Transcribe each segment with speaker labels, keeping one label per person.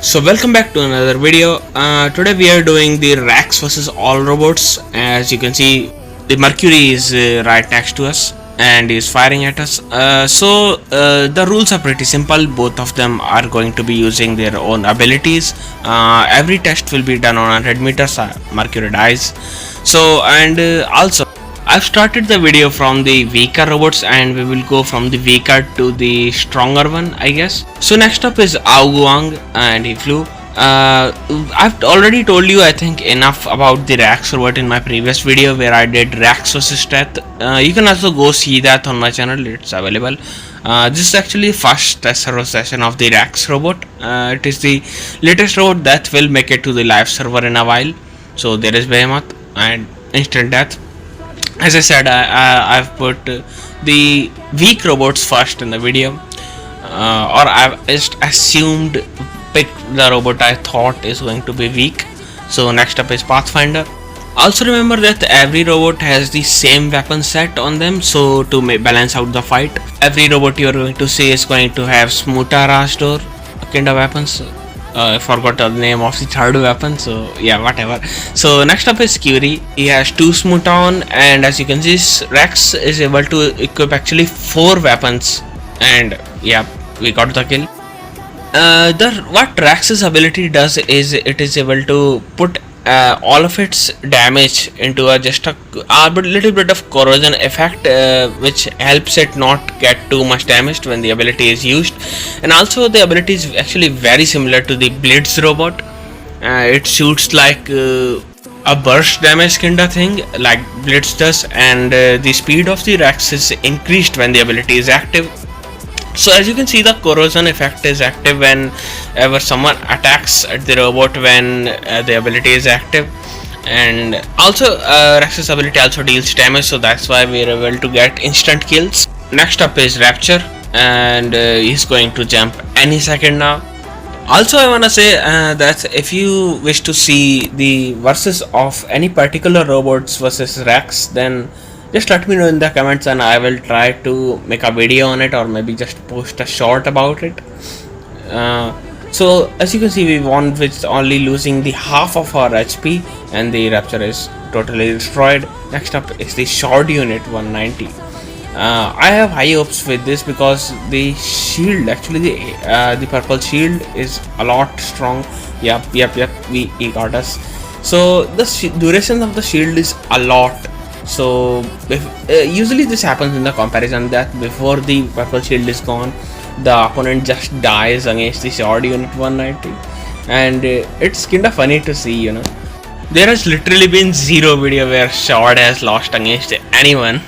Speaker 1: So welcome back to another video. Today we are doing the Rex versus all robots. As you can see, the Mercury is right next to us and is firing at us. The rules are pretty simple. Both of them are going to be using their own abilities. Every test will be done on 100 meters. Mercury dies. Also I've started the video from the weaker robots and we will go from the weaker to the stronger one, I guess. So next up is Aoguang and he flew. I've already told you I think enough about the Rex robot in my previous video where I did Rex versus Death. You can also go see that on my channel, it's available. This is actually first test server session of the Rex robot. It is the latest robot that will make it to the live server in a while. So there is Behemoth and Instant Death. As I said, I've put the weak robots first in the video, or I've just assumed picked the robot I thought is going to be weak. So next up is Pathfinder. Also remember that every robot has the same weapon set on them, so to balance out the fight, every robot you are going to see is going to have Smuta Rasdor kind of weapons. I forgot the name of the third weapon, so yeah, whatever. So next up is Curie. He has 2 Smuton, and as you can see, Rex is able to equip actually 4 weapons, and yeah, we got the kill. What Rex's ability does is it is able to put all of its damage into just a little bit of corrosion effect, which helps it not get too much damaged when the ability is used. And also the ability is actually very similar to the Blitz robot. It shoots like a burst damage kind of thing like Blitz does, and the speed of the Rex is increased when the ability is active. So as you can see, the corrosion effect is active whenever someone attacks at the robot when the ability is active. And also Rex's ability also deals damage, so that's why we are able to get instant kills. Next up is Rapture, and he's going to jump any second now. Also I wanna say that if you wish to see the versus of any particular robots versus Rex, then just let me know in the comments and I will try to make a video on it, or maybe just post a short about it. So as you can see, we won with only losing the half of our HP, and the Rapture is totally destroyed. Next up is the Short Unit 190. I have high hopes with this because the shield, actually the purple shield is a lot strong. Yep, he got us. So the duration of the shield is a lot. So usually this happens in the comparison that before the purple shield is gone, the opponent just dies against the Short Unit 190, and it's kind of funny to see, you know. There has literally been zero video where Short has lost against anyone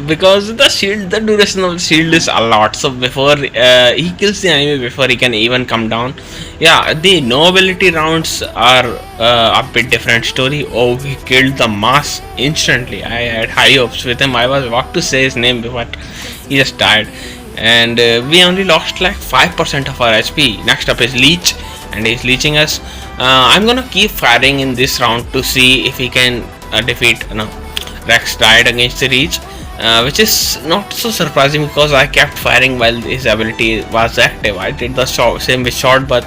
Speaker 1: because the duration of the shield is a lot. So before he kills the enemy before he can even come down. Yeah, the no ability rounds are a bit different story. Oh, he killed the mass instantly. I had high hopes with him. I was about to say his name, but he just died. And we only lost like 5% of our HP. Next up is Leech, and he's leeching us. I'm gonna keep firing in this round to see if he can defeat. Rex died against the Reach, which is not so surprising because I kept firing while his ability was active. I did the same with Short, but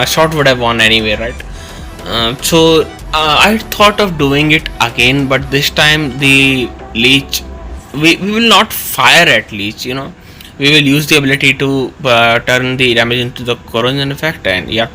Speaker 1: Short would have won anyway, right? So I thought of doing it again, but this time the Leech, we will not fire at Leech, you know. We will use the ability to turn the damage into the corrosion effect, and yet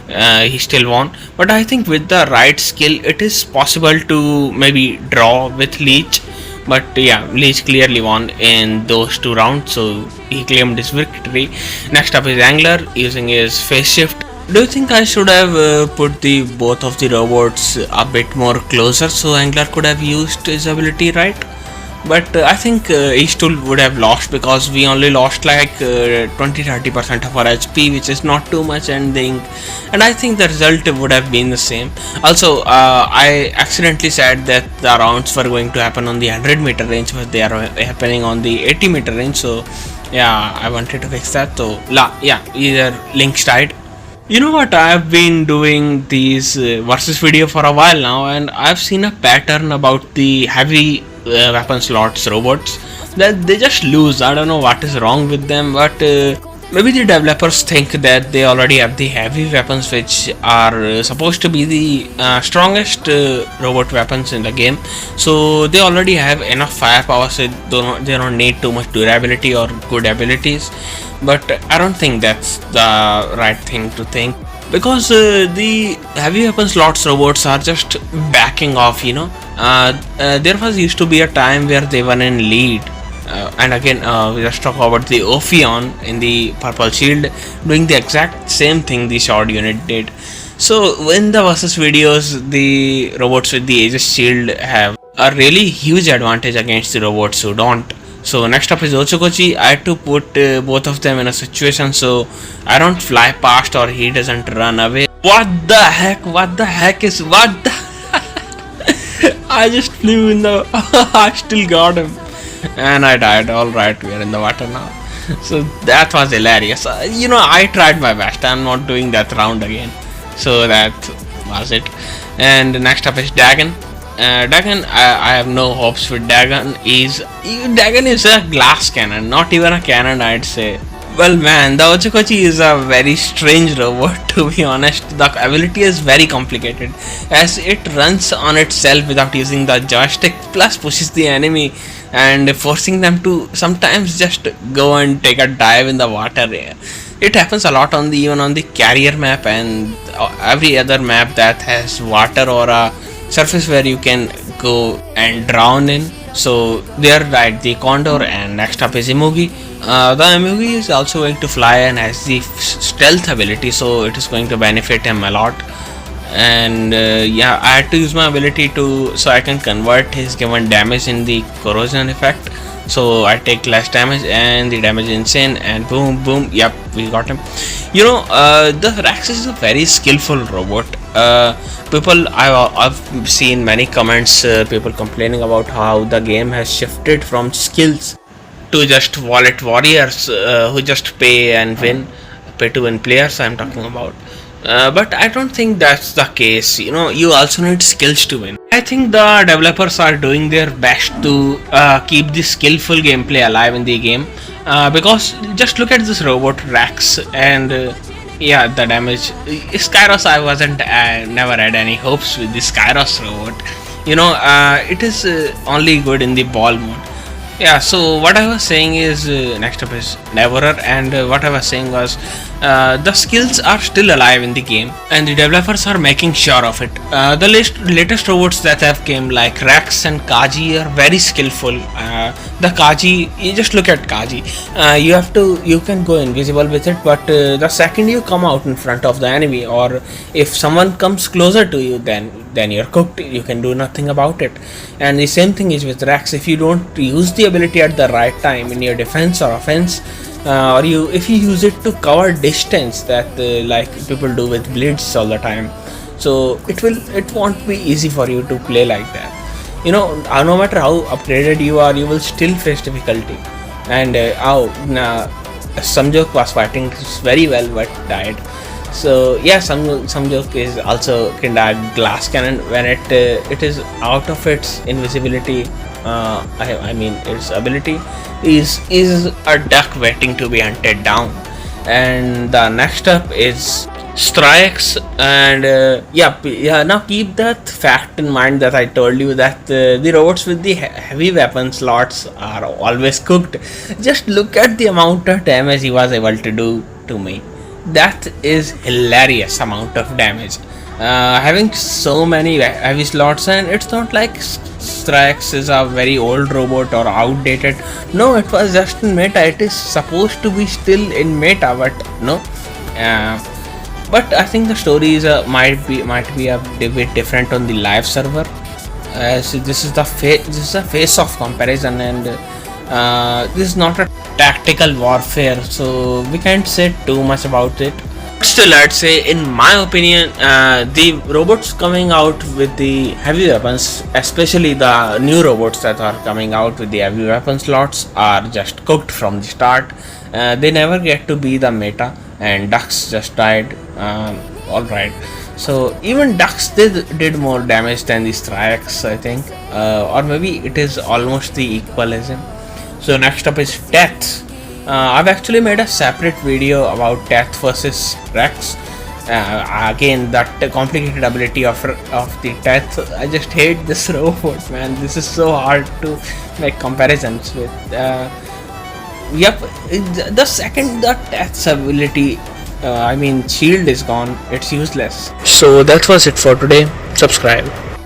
Speaker 1: he still won. But I think with the right skill it is possible to maybe draw with Leech. But yeah, Leech clearly won in those 2 rounds, so he claimed his victory. Next up is Angler using his phase shift. Do you think I should have put the both of the robots a bit more closer so Angler could have used his ability, right? But I think he still would have lost because we only lost like 20-30% of our HP, which is not too much, and I think the result would have been the same. Also I accidentally said that the rounds were going to happen on the 100-meter range, but they are happening on the 80-meter range. So yeah, I wanted to fix that. So yeah, either links died. You know what, I've been doing these versus video for a while now, and I've seen a pattern about the heavy weapon slots robots that they just lose. I don't know what is wrong with them, but Maybe the developers think that they already have the heavy weapons, which are supposed to be the strongest robot weapons in the game. So they already have enough firepower, so they don't need too much durability or good abilities. But I don't think that's the right thing to think, because the heavy weapon slots robots are just backing off. There was used to be a time where they were in lead, and again, we just talk about the Ophion in the purple shield doing the exact same thing the sword unit did. So in the versus videos, the robots with the Aegis shield have a really huge advantage against the robots who don't. So next up is Ochokochi. I had to put both of them in a situation so I don't fly past or he doesn't run away. What the heck? What the heck is what the? I just flew in the. I still got him, and I died. All right, we are in the water now. So that was hilarious. I tried my best. I'm not doing that round again. So that was it. And next up is Dagen. Dagen, I have no hopes with Dagen. Dagen is a glass cannon, not even a cannon, I'd say. Well, man, the Ochokochi is a very strange robot, to be honest. The ability is very complicated, as it runs on itself without using the joystick, plus pushes the enemy and forcing them to sometimes just go and take a dive in the water. It happens a lot even on the carrier map and every other map that has water or a surface where you can go and drown in. So they are right, the Condor, and next up is Imugi. The Imugi is also going to fly and has the stealth ability, so it is going to benefit him a lot. And I had to use my ability so I can convert his given damage in the corrosion effect. So I take less damage and the damage is insane, and boom boom, yep, we got him. The Rex is a very skillful robot. I've seen many comments, people complaining about how the game has shifted from skills to just wallet warriors who just pay to win players I'm talking about. But I don't think that's the case. You also need skills to win. I think the developers are doing their best to keep the skillful gameplay alive in the game, because just look at this robot Rex and the damage. Skyros, I never had any hopes with the Skyros robot. It is only good in the ball mode. So what I was saying is, next up is Neverer, and what I was saying was the skills are still alive in the game and the developers are making sure of it. The latest robots that have came, like Rex and Kaji, are very skillful. The Kaji, you just look at Kaji, you can go invisible with it, but the second you come out in front of the enemy, or if someone comes closer to you, then you're cooked. You can do nothing about it. And the same thing is with Rex. If you don't use the ability at the right time in your defense or offense, if you use it to cover distance, that like people do with blitz all the time, so it won't be easy for you to play like that. No matter how upgraded you are, you will still face difficulty. And Samjok was fighting very well but died. So Samjok is also kinda glass cannon. When it is out of its invisibility, I mean its ability is a duck waiting to be hunted down. And the next up is Strikes, and now keep that fact in mind that I told you that the robots with the heavy weapon slots are always cooked. Just look at the amount of damage he was able to do to me. That is hilarious amount of damage, having so many heavy slots. And it's not like Strikes is a very old robot or outdated. No, it was just in meta. It is supposed to be still in meta, but no. But I think the story is might be a bit different on the live server, as this is a face-off comparison, and this is not a tactical warfare, so we can't say too much about it. Still, I'd say, in my opinion, the robots coming out with the heavy weapons, especially the new robots that are coming out with the heavy weapon slots, are just cooked from the start. They never get to be the meta, and ducks just died. Alright, so even ducks did more damage than the Strikes, I think, or maybe it is almost the equalism. So next up is Death. I've actually made a separate video about Death versus Rex. Again, that complicated ability of the Death. I just hate this robot, man. This is so hard to make comparisons with. Yep, the second the Death's ability, I mean, shield is gone, it's useless. So that was it for today. Subscribe.